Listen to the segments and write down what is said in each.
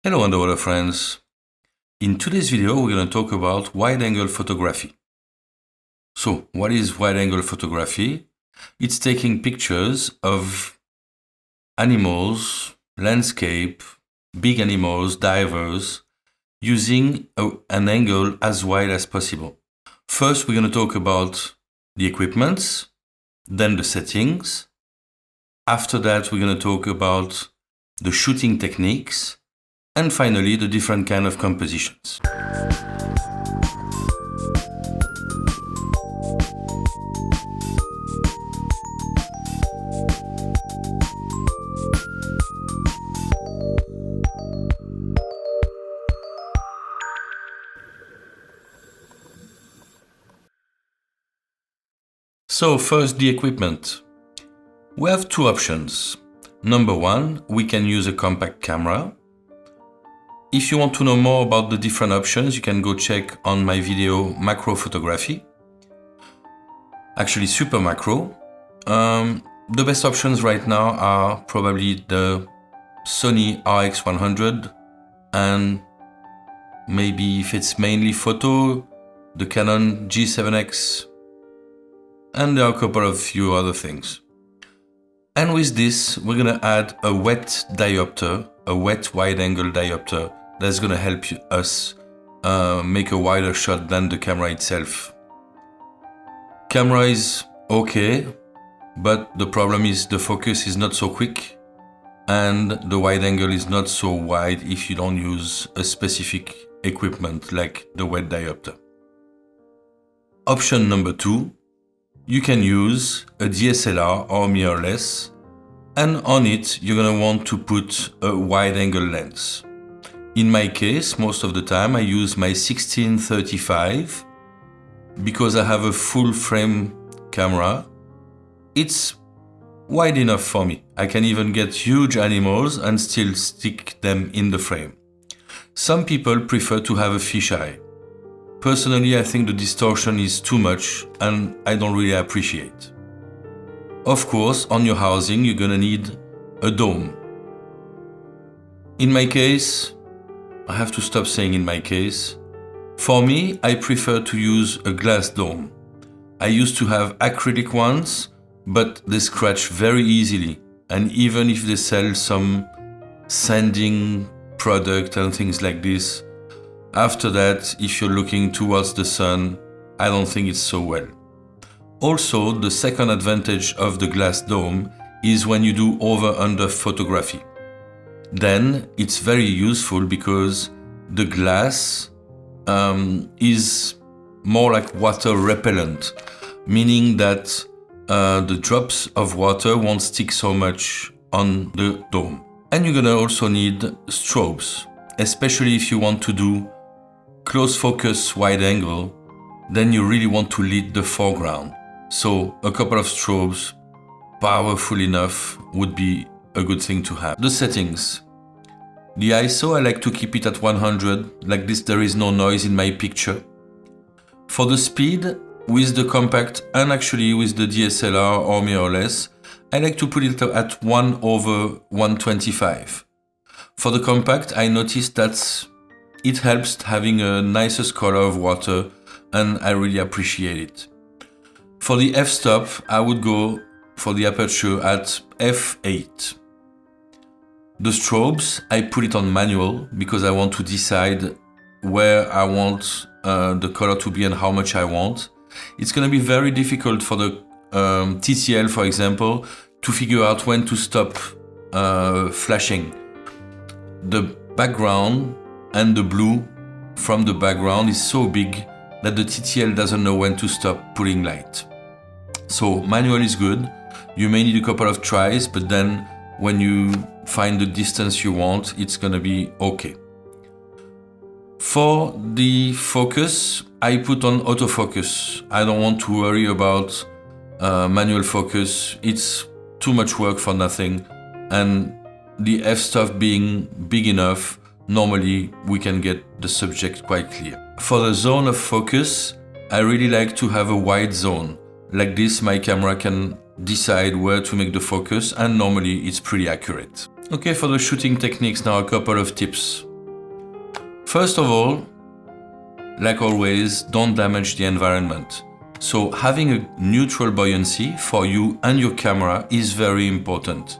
Hello underwater friends. In today's video we're going to talk about wide-angle photography. So what is wide-angle photography? It's taking pictures of animals, landscape, big animals, divers, using an angle as wide as possible. First we're going to talk about the equipments, then the settings. After that we're going to talk about the shooting techniques, and finally, the different kind of compositions. So first, the equipment. We have two options. Number one, we can use a compact camera. If you want to know more about the different options, you can go check on my video macro photography. Actually super macro. The best options right now are probably the Sony RX100 and maybe if it's mainly photo, the Canon G7X, and there are a couple of few other things. And with this, we're gonna add a wet diopter, a wet wide-angle diopter that's gonna help us make a wider shot than the camera itself. Camera is okay, but the problem is the focus is not so quick and the wide angle is not so wide if you don't use a specific equipment like the wet diopter. Option number two, you can use a DSLR or mirrorless, and on it you're gonna want to put a wide angle lens. In my case, most of the time I use my 16-35 because I have a full frame camera. It's wide enough for me. I can even get huge animals and still stick them in the frame. Some people prefer to have a fisheye. Personally, I think the distortion is too much and I don't really appreciate. Of course, on your housing, you're gonna need a dome. In my case, I have to stop saying in my case. For me, I prefer to use a glass dome. I used to have acrylic ones, but they scratch very easily. And even if they sell some sanding product and things like this, after that, if you're looking towards the sun, I don't think it's so well. Also, the second advantage of the glass dome is when you do over-under photography. Then it's very useful because the glass is more like water repellent, meaning that the drops of water won't stick so much on the dome. And you're gonna also need strobes, especially if you want to do close focus wide angle, then you really want to lead the foreground. So a couple of strobes, powerful enough, would be a good thing to have. The settings. The ISO, I like to keep it at 100, like this there is no noise in my picture. For the speed, with the compact and actually with the DSLR or mirrorless, I like to put it at 1/125. For the compact, I noticed that it helps having a nicest color of water and I really appreciate it. For the f-stop, I would go for the aperture at f8. The strobes, I put it on manual because I want to decide where I want the color to be and how much I want. It's going to be very difficult for the TTL, for example, to figure out when to stop flashing. The background and the blue from the background is so big that the TTL doesn't know when to stop putting light. So manual is good. You may need a couple of tries, but then when you find the distance you want, it's gonna be okay. For the focus, I put on autofocus. I don't want to worry about manual focus. It's too much work for nothing. And the f-stop being big enough, normally we can get the subject quite clear. For the zone of focus, I really like to have a wide zone. Like this, my camera can decide where to make the focus and normally it's pretty accurate. Okay, for the shooting techniques now, a couple of tips. First of all, like always, don't damage the environment. So having a neutral buoyancy for you and your camera is very important.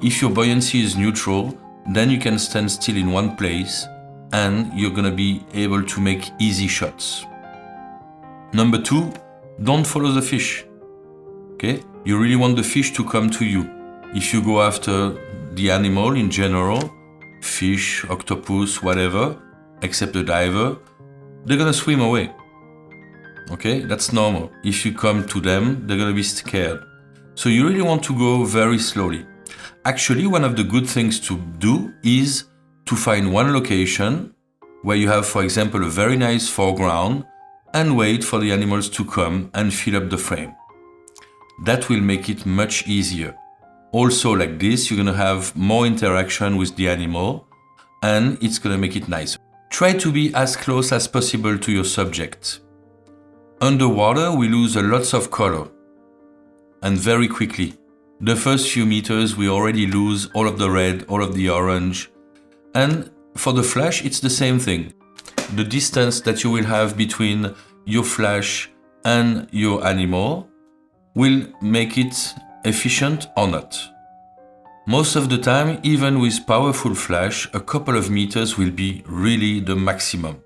If your buoyancy is neutral, then you can stand still in one place and you're gonna be able to make easy shots. Number two, don't follow the fish. Okay? You really want the fish to come to you. If you go after the animal in general, fish, octopus, whatever, except the diver, they're gonna swim away. Okay? That's normal. If you come to them, they're gonna be scared. So you really want to go very slowly. Actually, one of the good things to do is to find one location where you have, for example, a very nice foreground and wait for the animals to come and fill up the frame. That will make it much easier. Also, like this, you're gonna have more interaction with the animal and it's gonna make it nicer. Try to be as close as possible to your subject. Underwater, we lose a lot of color and very quickly. The first few meters, we already lose all of the red, all of the orange. And for the flash, it's the same thing. The distance that you will have between your flash and your animal will make it efficient or not. Most of the time, even with powerful flash, a couple of meters will be really the maximum.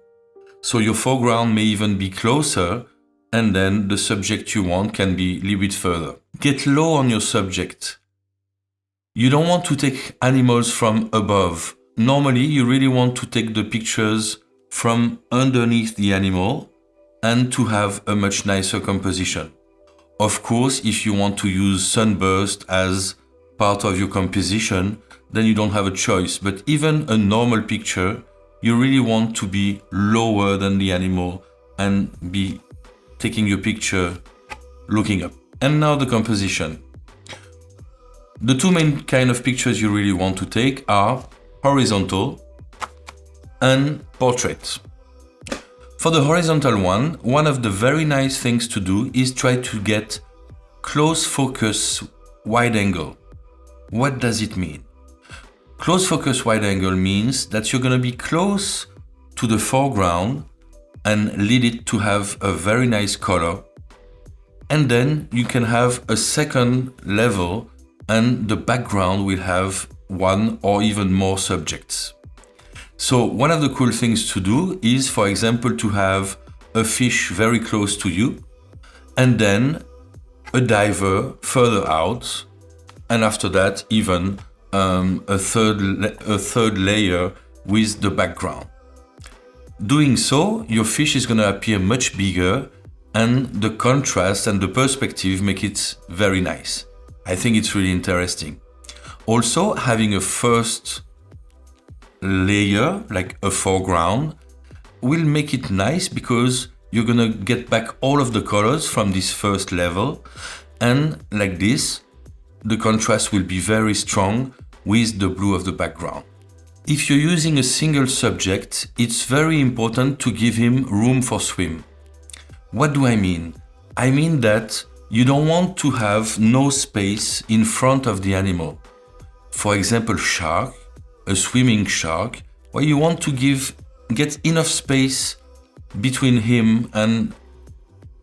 So your foreground may even be closer, and then the subject you want can be a little bit further. Get low on your subject. You don't want to take animals from above. Normally, you really want to take the pictures from underneath the animal and to have a much nicer composition. Of course, if you want to use sunburst as part of your composition, then you don't have a choice. But even a normal picture, you really want to be lower than the animal and be taking your picture looking up. And now the composition. The two main kind of pictures you really want to take are horizontal and portrait. For the horizontal one of the very nice things to do is try to get close focus wide angle. What does it mean? Close focus wide angle means that you're going to be close to the foreground and lead it to have a very nice color. And then you can have a second level and the background will have one or even more subjects. So one of the cool things to do is, for example, to have a fish very close to you and then a diver further out, and after that even a third layer with the background. Doing so, your fish is going to appear much bigger and the contrast and the perspective make it very nice. I think it's really interesting. Also, having a first layer, like a foreground, will make it nice because you're gonna get back all of the colors from this first level, and like this, the contrast will be very strong with the blue of the background. If you're using a single subject, it's very important to give him room for swim. What do I mean? I mean that you don't want to have no space in front of the animal. For example, shark, a swimming shark, where you want to get enough space between him and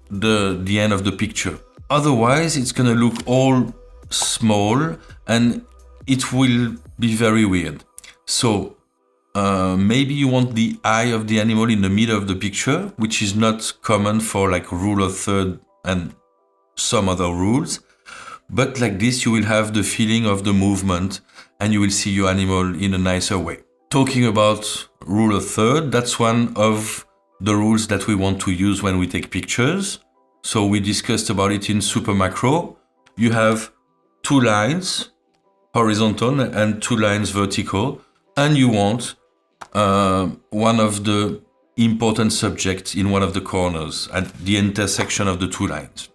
the end of the picture. Otherwise, it's gonna look all small and it will be very weird. So maybe you want the eye of the animal in the middle of the picture, which is not common for like rule of third and some other rules. But like this, you will have the feeling of the movement and you will see your animal in a nicer way. Talking about rule of third, that's one of the rules that we want to use when we take pictures. So we discussed about it in super macro. You have two lines, horizontal, and two lines vertical, and you want one of the important subjects in one of the corners at the intersection of the two lines.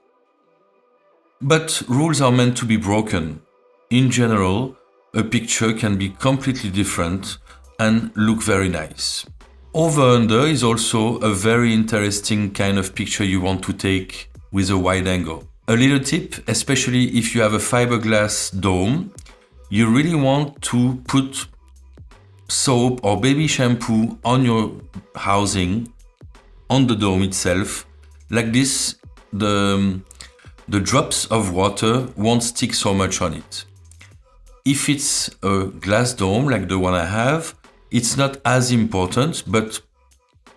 But rules are meant to be broken. In general, a picture can be completely different and look very nice. Over-under is also a very interesting kind of picture you want to take with a wide angle. A little tip, especially if you have a fiberglass dome, you really want to put soap or baby shampoo on your housing, on the dome itself. Like this, the drops of water won't stick so much on it. If it's a glass dome like the one I have, it's not as important, but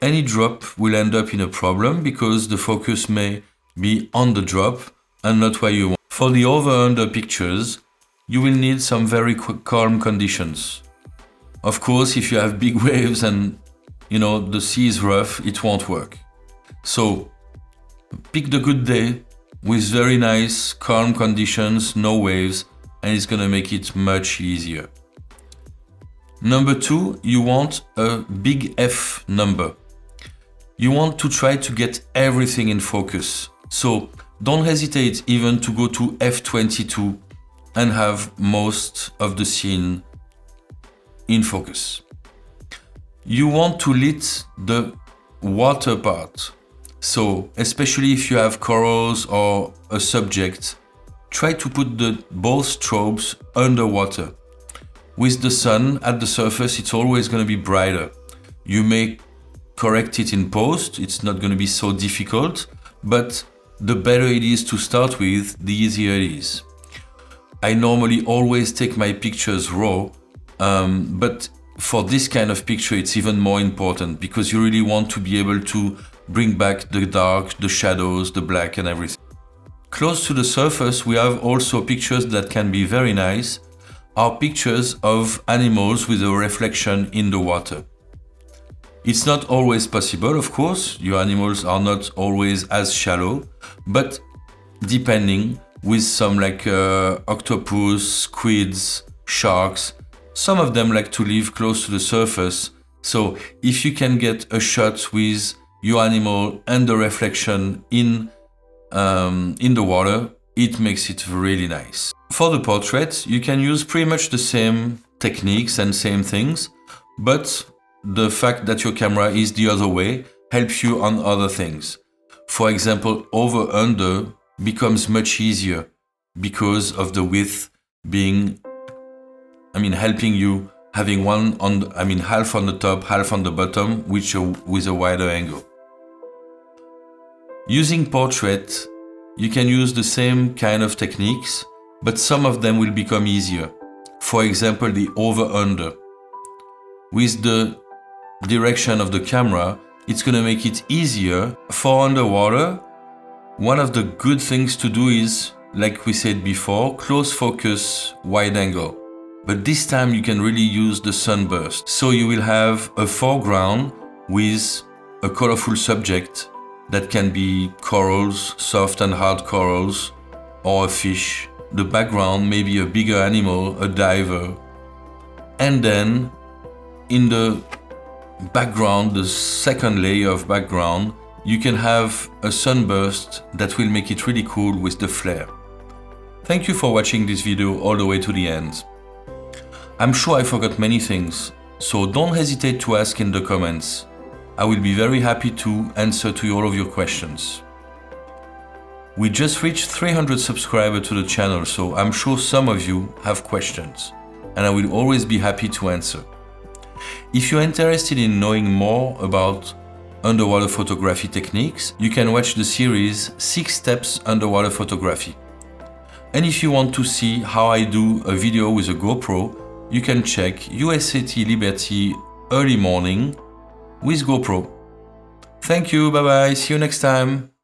any drop will end up in a problem because the focus may be on the drop and not where you want. For the over-under pictures, you will need some very calm conditions. Of course, if you have big waves and the sea is rough, it won't work. So pick the good day with very nice calm conditions, no waves, and it's gonna make it much easier. Number 2, you want a big F number. You want to try to get everything in focus. So don't hesitate even to go to F22 and have most of the scene in focus. You want to lit the water part. So especially if you have corals or a subject, try to put both strobes underwater. With the sun at the surface, it's always going to be brighter. You may correct it in post, it's not going to be so difficult, but the better it is to start with, the easier it is. I normally always take my pictures raw, but for this kind of picture it's even more important because you really want to be able to bring back the dark, the shadows, the black and everything. Close to the surface we have also pictures that can be very nice, are pictures of animals with a reflection in the water. It's not always possible, of course, your animals are not always as shallow, but depending, with some like octopus, squids, sharks, some of them like to live close to the surface. So if you can get a shot with your animal and the reflection in the water, it makes it really nice. For the portrait, you can use pretty much the same techniques and same things, but the fact that your camera is the other way helps you on other things. For example, over-under becomes much easier because of the width being, helping you having half on the top, half on the bottom, with a wider angle. Using portrait, you can use the same kind of techniques, but some of them will become easier. For example, the over-under. With the direction of the camera, it's going to make it easier. For underwater, one of the good things to do is, like we said before, close focus, wide angle. But this time you can really use the sunburst. So you will have a foreground with a colorful subject that can be corals, soft and hard corals, or a fish. The background may be a bigger animal, a diver. And then in the background, the second layer of background, you can have a sunburst that will make it really cool with the flare. Thank you for watching this video all the way to the end. I'm sure I forgot many things, so don't hesitate to ask in the comments. I will be very happy to answer to all of your questions. We just reached 300 subscribers to the channel, so I'm sure some of you have questions, and I will always be happy to answer. If you're interested in knowing more about underwater photography techniques, you can watch the series 6 Steps Underwater Photography. And if you want to see how I do a video with a GoPro, you can check USAT Liberty Early Morning with GoPro. Thank you, bye bye, see you next time.